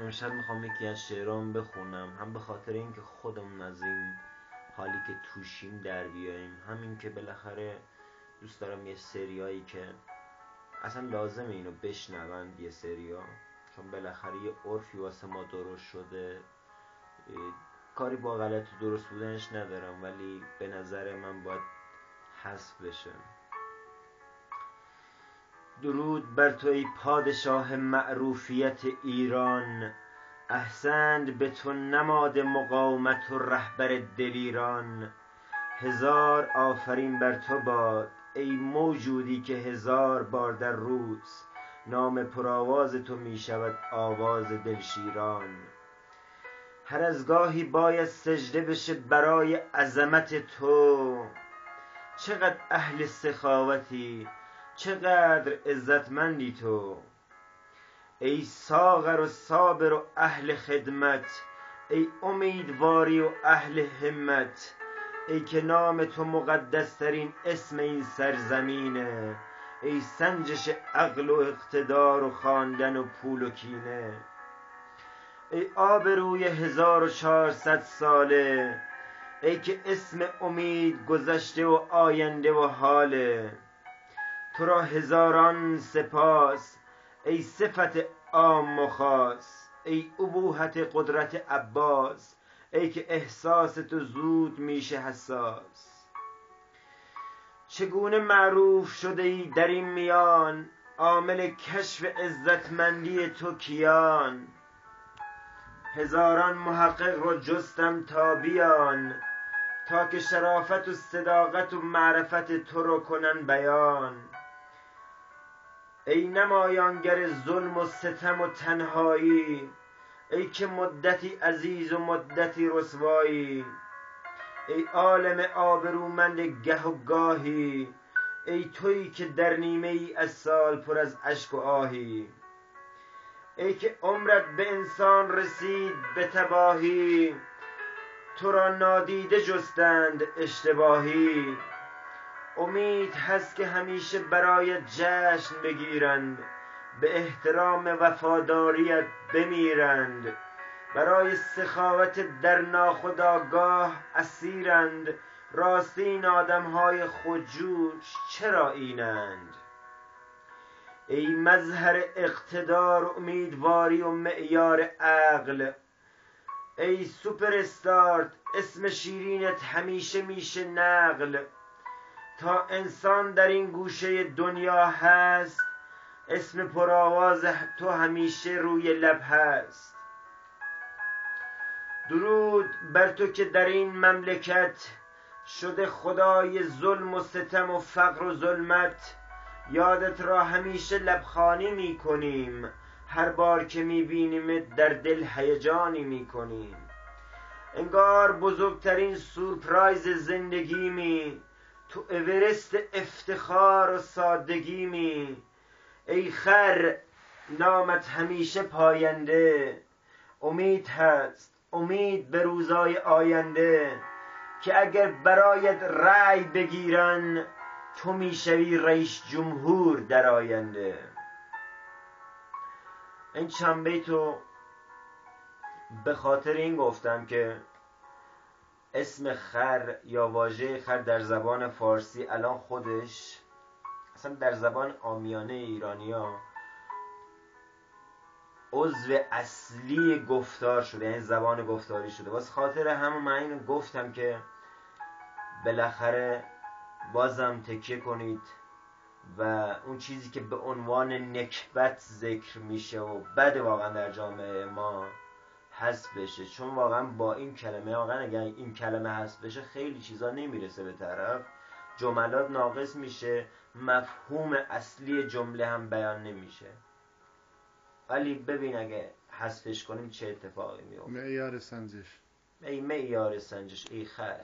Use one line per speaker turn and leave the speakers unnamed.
امشب میخوام یکی از شعرام بخونم، هم به خاطر اینکه خودمون از این حالی که توشیم در بیاییم، همین که بالاخره دوست دارم یه سریایی که اصلا لازمه اینو بشنوند، یه سریا، چون بالاخره یه عرفی واسه ما درست شده. کاری با غلط و درست بودنش ندارم، ولی به نظر من باید حذف بشه. درود بر تو ای پادشاه معروفیت ایران، احسنت به تو نماد مقاومت و رهبر دلیران. هزار آفرین بر تو باد ای موجودی که 1000 بار در روز نام پرآواز تو می شود آواز دلشیران. هر از گاهی باید سجده بشه برای عظمت تو، چقدر اهل سخاوتی، چقدر عزتمندی تو. ای ساغر و صابر و اهل خدمت، ای امیدواری و اهل همت، ای که نام تو مقدس ترین اسم این سرزمینه، ای سنجش عقل و اقتدار و خواندن و پول و کینه. ای آبروی 1400 ساله، ای که اسم امید گذشته و آینده و حاله. تو را هزاران سپاس ای صفت عام و خاص، ای ابوحت قدرت عباس، ای که احساس تو زود میشه حساس. چگونه معروف شده ای در این میان، عامل کشف عزتمندی تو کیان. هزاران محقق رو جستم تا بیان، تا که شرافت و صداقت و معرفت تو رو کنن بیان. ای نمایانگر ظلم و ستم و تنهایی، ای که مدتی عزیز و مدتی رسوایی. ای عالم آبرومند گه و گاهی، ای تویی که در نیمه ای از سال پر از اشک و آهی. ای که عمرت به انسان رسید به تباهی، تو را نادیده جستند اشتباهی. امید هست که همیشه برای جشن بگیرند، به احترام وفاداریت بمیرند. برای سخاوت در ناخودآگاه اسیرند، راستی این آدمهای خودجوش چرا اینند؟ ای مظهر اقتدار و امیدواری و معیار عقل، ای سوپر استارت اسم شیرینت همیشه میشه نقل. تا انسان در این گوشه دنیا هست، اسم پرآواز تو همیشه روی لب هست. درود بر تو که در این مملکت شده خدای ظلم و ستم و فقر و ظلمت. یادت را همیشه لبخانی می کنیم، هر بار که می بینیم در دل هیجانی می کنیم. انگار بزرگترین سورپرایز زندگی می، تو اورست افتخار و سادگی می. ای خر نامت همیشه پاینده، امید هست، امید به روزای آینده، که اگر برایت رأی بگیرن تو میشوی رئیس جمهور در آینده. این چند بیتو به خاطر این گفتم که اسم خر یا واژه خر در زبان فارسی الان خودش اصلا در زبان عامیانه ایرانیا عضو اصلی گفتار شده، یعنی زبان گفتاری شده. واسه خاطر همون من اینو گفتم که بالاخره بازم تکیه کنید و اون چیزی که به عنوان نکبت ذکر میشه و بد واقعا در جامعه ما حذف بشه، چون واقعا با این کلمه، واقعا اگر این کلمه حذف بشه خیلی چیزا نمیرسه به طرف، جملات ناقص میشه، مفهوم اصلی جمله هم بیان نمیشه. ولی ببین اگه حذفش کنیم چه اتفاقی میفته.
معیار سنجش،
ای معیار سنجش، ای خر.